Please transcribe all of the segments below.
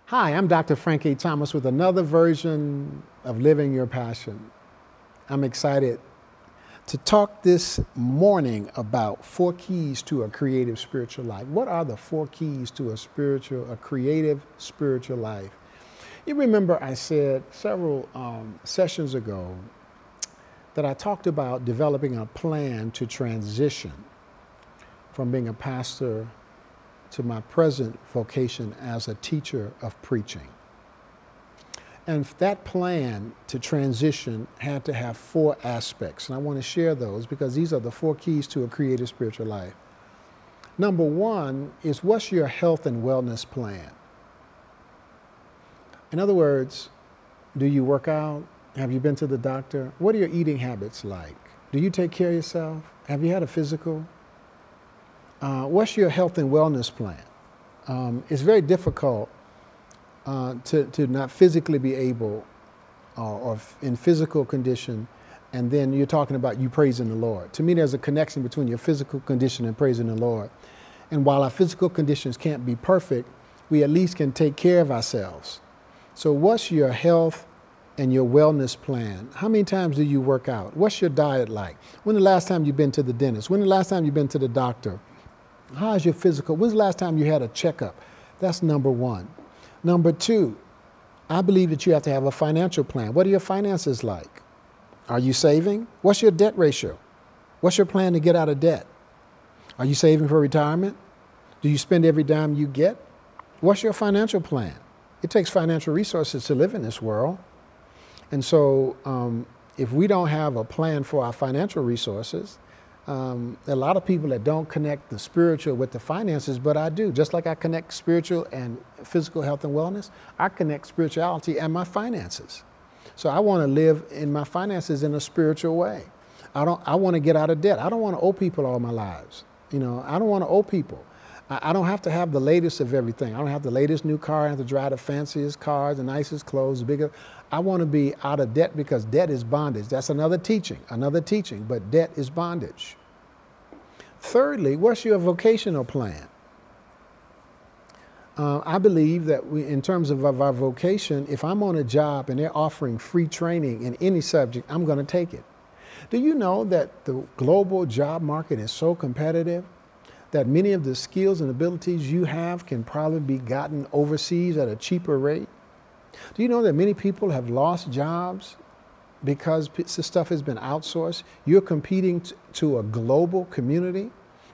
Hi, I'm Dr. Frank A. Thomas with another version of Living Your Passion. I'm excited to talk this morning about 4 keys to a creative spiritual life. What are the 4 keys to a creative spiritual life? You remember I said several sessions ago that I talked about developing a plan to transition from being a pastor to my present vocation as a teacher of preaching. And that plan to transition had to have 4 aspects. And I want to share those because these are the 4 keys to a creative spiritual life. Number 1 is, what's your health and wellness plan? In other words, do you work out? Have you been to the doctor? What are your eating habits like? Do you take care of yourself? Have you had a physical? What's your health and wellness plan? It's very difficult to not physically be able or in physical condition, and then you're talking about you praising the Lord. To me, there's a connection between your physical condition and praising the Lord. And while our physical conditions can't be perfect, we at least can take care of ourselves. So what's your health and your wellness plan? How many times do you work out? What's your diet like? When the last time you've been to the dentist? When the last time you've been to the doctor? How's your physical? When's the last time you had a checkup? That's number 1. Number 2, I believe that you have to have a financial plan. What are your finances like? Are you saving? What's your debt ratio? What's your plan to get out of debt? Are you saving for retirement? Do you spend every dime you get? What's your financial plan? It takes financial resources to live in this world. And so if we don't have a plan for our financial resources, a lot of people that don't connect the spiritual with the finances, but I do. Just like I connect spiritual and physical health and wellness, I connect spirituality and my finances. So I want to live in my finances in a spiritual way. I want to get out of debt. I don't want to owe people all my lives. I don't want to owe people. I don't have to have the latest of everything. I don't have the latest new car. I have to drive the fanciest cars, the nicest clothes, bigger. I want to be out of debt because debt is bondage. That's another teaching, but debt is bondage. Thirdly, what's your vocational plan? I believe that in terms of our vocation, if I'm on a job and they're offering free training in any subject, I'm going to take it. Do you know that the global job market is so competitive that many of the skills and abilities you have can probably be gotten overseas at a cheaper rate? Do you know that many people have lost jobs because the stuff has been outsourced? You're competing to a global community,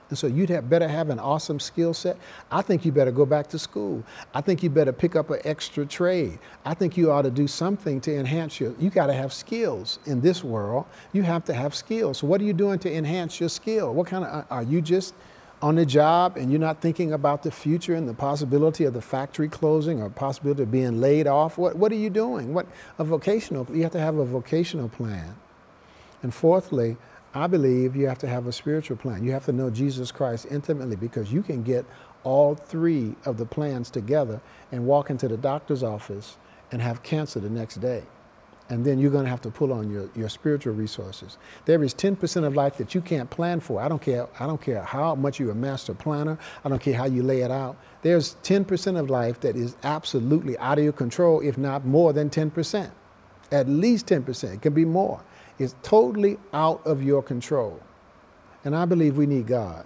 and so you'd better have an awesome skill set. I think you better go back to school. I think you better pick up an extra trade. I think you ought to do something to enhance you got to have skills in this world. You have to have skills. So what are you doing to enhance your skill? What kind of, are you just on the job and you're not thinking about the future and the possibility of the factory closing or possibility of being laid off? What are you doing? You have to have a vocational plan. And fourthly, I believe you have to have a spiritual plan. You have to know Jesus Christ intimately, because you can get all 3 of the plans together and walk into the doctor's office and have cancer the next day. And then you're going to have to pull on your spiritual resources. There is 10% of life that you can't plan for. I don't care how much you're a master planner. I don't care how you lay it out. There's 10% of life that is absolutely out of your control, if not more than 10%. At least 10%. It can be more. It's totally out of your control. And I believe we need God.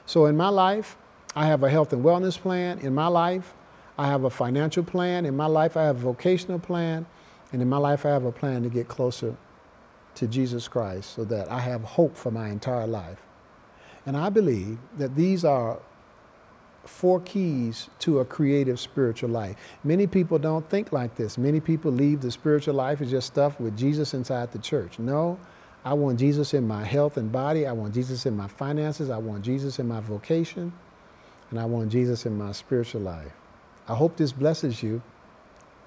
So in my life, I have a health and wellness plan. In my life, I have a financial plan. In my life, I have a vocational plan. And in my life, I have a plan to get closer to Jesus Christ so that I have hope for my entire life. And I believe that these are 4 keys to a creative spiritual life. Many people don't think like this. Many people leave the spiritual life as just stuff with Jesus inside the church. No, I want Jesus in my health and body. I want Jesus in my finances. I want Jesus in my vocation. And I want Jesus in my spiritual life. I hope this blesses you.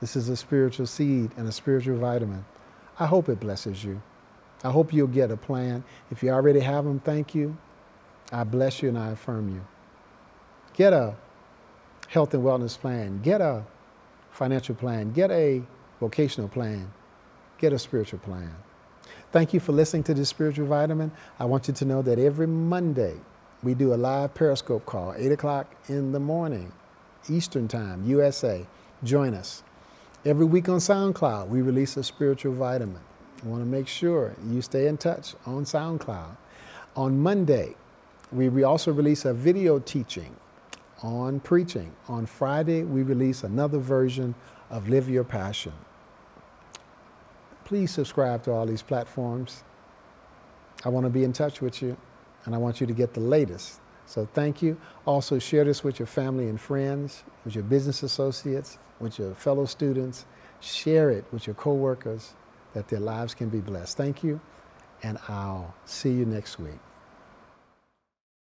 This is a spiritual seed and a spiritual vitamin. I hope it blesses you. I hope you'll get a plan. If you already have them, thank you. I bless you and I affirm you. Get a health and wellness plan. Get a financial plan. Get a vocational plan. Get a spiritual plan. Thank you for listening to this spiritual vitamin. I want you to know that every Monday we do a live Periscope call, 8 o'clock in the morning, Eastern Time, USA. join us. Every week on SoundCloud, we release a spiritual vitamin. I want to make sure you stay in touch on SoundCloud. On Monday, we also release a video teaching on preaching. On Friday, we release another version of Live Your Passion. Please subscribe to all these platforms. I want to be in touch with you, and I want you to get the latest. So thank you. Also share this with your family and friends, with your business associates, with your fellow students. Share it with your coworkers that their lives can be blessed. Thank you, and I'll see you next week.